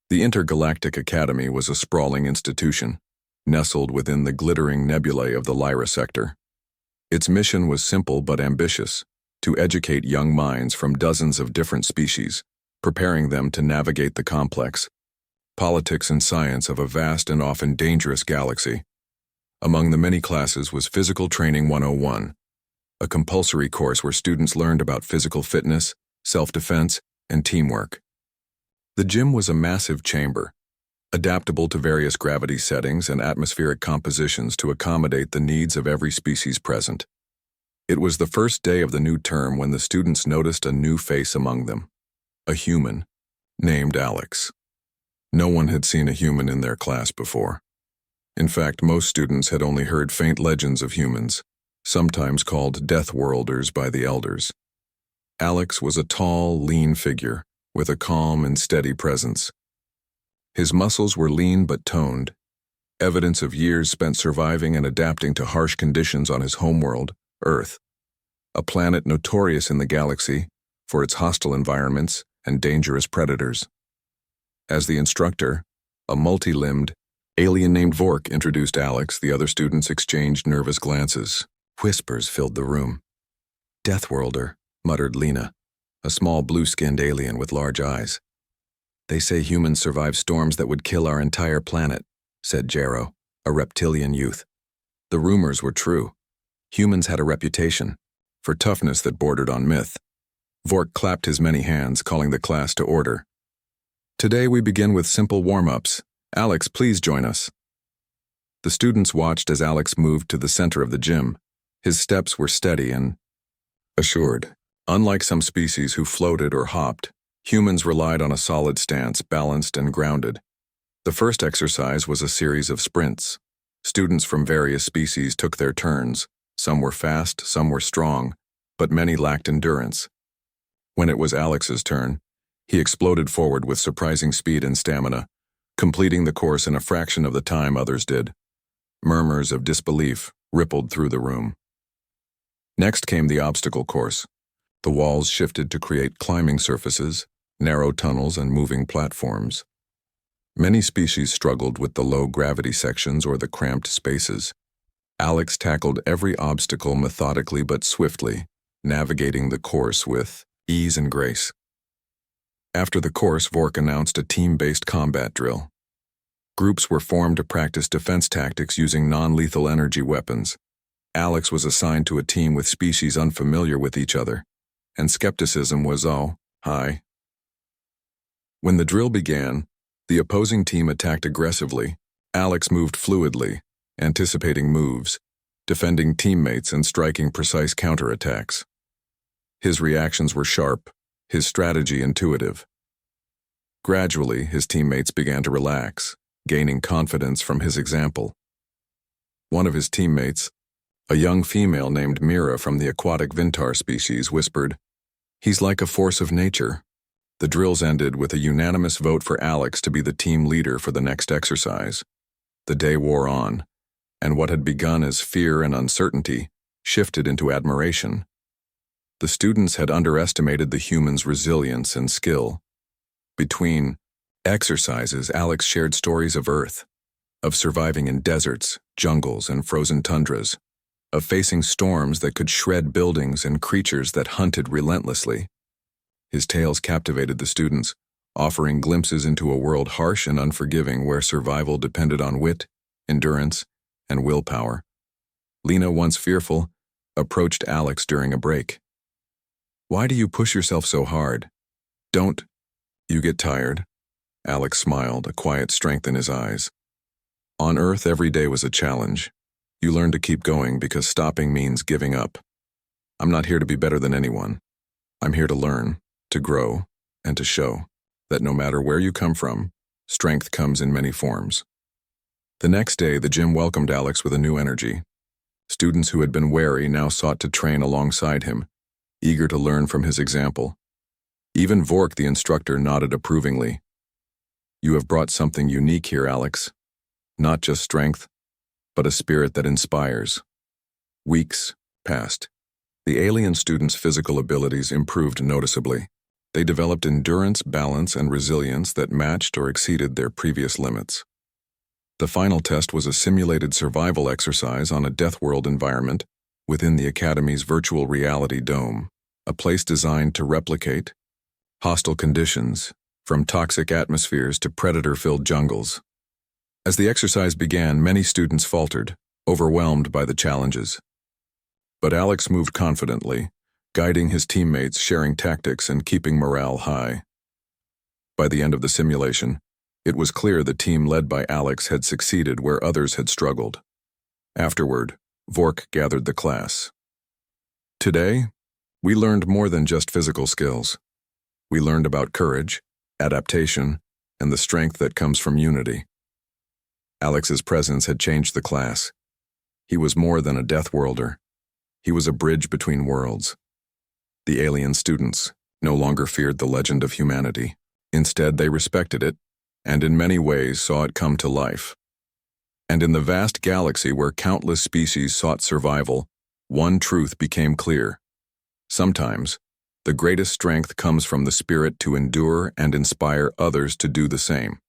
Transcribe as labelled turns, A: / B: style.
A: The Intergalactic Academy was a sprawling institution, nestled within the glittering nebulae of the Lyra sector. Its mission was simple but ambitious, to educate young minds from dozens of different species, preparing them to navigate the complex politics and science of a vast and often dangerous galaxy. Among the many classes was Physical Training 101, a compulsory course where students learned about physical fitness, self-defense, and teamwork. The gym was a massive chamber, adaptable to various gravity settings and atmospheric compositions to accommodate the needs of every species present. It was the first day of the new term when the students noticed a new face among them, a human named Alex. No one had seen a human in their class before. In fact, most students had only heard faint legends of humans, sometimes called Deathworlders by the elders. Alex was a tall, lean figure with a calm and steady presence. His muscles were lean but toned, evidence of years spent surviving and adapting to harsh conditions on his homeworld, Earth, a planet notorious in the galaxy for its hostile environments and dangerous predators. As the instructor, a multi-limbed alien named Vork introduced Alex. The other students exchanged nervous glances. Whispers filled the room. "Deathworlder," muttered Lena, a small blue-skinned alien with large eyes. "They say humans survive storms that would kill our entire planet," said Jero, a reptilian youth. The rumors were true. Humans had a reputation for toughness that bordered on myth. Vork clapped his many hands, calling the class to order. "Today we begin with simple warm-ups. Alex, please join us." The students watched as Alex moved to the center of the gym. His steps were steady and assured. Unlike some species who floated or hopped, humans relied on a solid stance, balanced and grounded. The first exercise was a series of sprints. Students from various species took their turns. Some were fast, some were strong, but many lacked endurance. When it was Alex's turn, he exploded forward with surprising speed and stamina, completing the course in a fraction of the time others did. Murmurs of disbelief rippled through the room. Next came the obstacle course. The walls shifted to create climbing surfaces, narrow tunnels, and moving platforms. Many species struggled with the low-gravity sections or the cramped spaces. Alex tackled every obstacle methodically but swiftly, navigating the course with ease and grace. After the course, Vork announced a team-based combat drill. Groups were formed to practice defense tactics using non-lethal energy weapons. Alex was assigned to a team with species unfamiliar with each other, and skepticism was high. When the drill began, the opposing team attacked aggressively. Alex moved fluidly, anticipating moves, defending teammates and striking precise counterattacks. His reactions were sharp, his strategy intuitive. Gradually, his teammates began to relax, gaining confidence from his example. One of his teammates, a young female named Mira from the aquatic Vintar species, whispered, "He's like a force of nature." The drills ended with a unanimous vote for Alex to be the team leader for the next exercise. The day wore on, and what had begun as fear and uncertainty shifted into admiration. The students had underestimated the humans' resilience and skill. Between exercises, Alex shared stories of Earth, of surviving in deserts, jungles, and frozen tundras, of facing storms that could shred buildings and creatures that hunted relentlessly. His tales captivated the students, offering glimpses into a world harsh and unforgiving where survival depended on wit, endurance, and willpower. Lena, once fearful, approached Alex during a break. "Why do you push yourself so hard? Don't you get tired?" Alex smiled, a quiet strength in his eyes. "On Earth, every day was a challenge. You learn to keep going because stopping means giving up. I'm not here to be better than anyone. I'm here to learn, to grow, and to show that no matter where you come from, strength comes in many forms." The next day, the gym welcomed Alex with a new energy. Students who had been wary now sought to train alongside him, eager to learn from his example. Even Vork, the instructor, nodded approvingly. "You have brought something unique here, Alex. Not just strength, but a spirit that inspires." Weeks passed. The alien students' physical abilities improved noticeably. They developed endurance, balance, and resilience that matched or exceeded their previous limits. The final test was a simulated survival exercise on a Deathworld environment within the Academy's virtual reality dome, a place designed to replicate hostile conditions, from toxic atmospheres to predator-filled jungles. As the exercise began, many students faltered, overwhelmed by the challenges. But Alex moved confidently, guiding his teammates, sharing tactics, and keeping morale high. By the end of the simulation, it was clear the team led by Alex had succeeded where others had struggled. Afterward, Vork gathered the class. Today, we learned more than just physical skills. We learned about courage, adaptation, and the strength that comes from unity. Alex's presence had changed the class. He was more than a Deathworlder. He was a bridge between worlds. The alien students no longer feared the legend of humanity. Instead, they respected it, and in many ways saw it come to life. And in the vast galaxy where countless species sought survival, one truth became clear. Sometimes, the greatest strength comes from the spirit to endure and inspire others to do the same.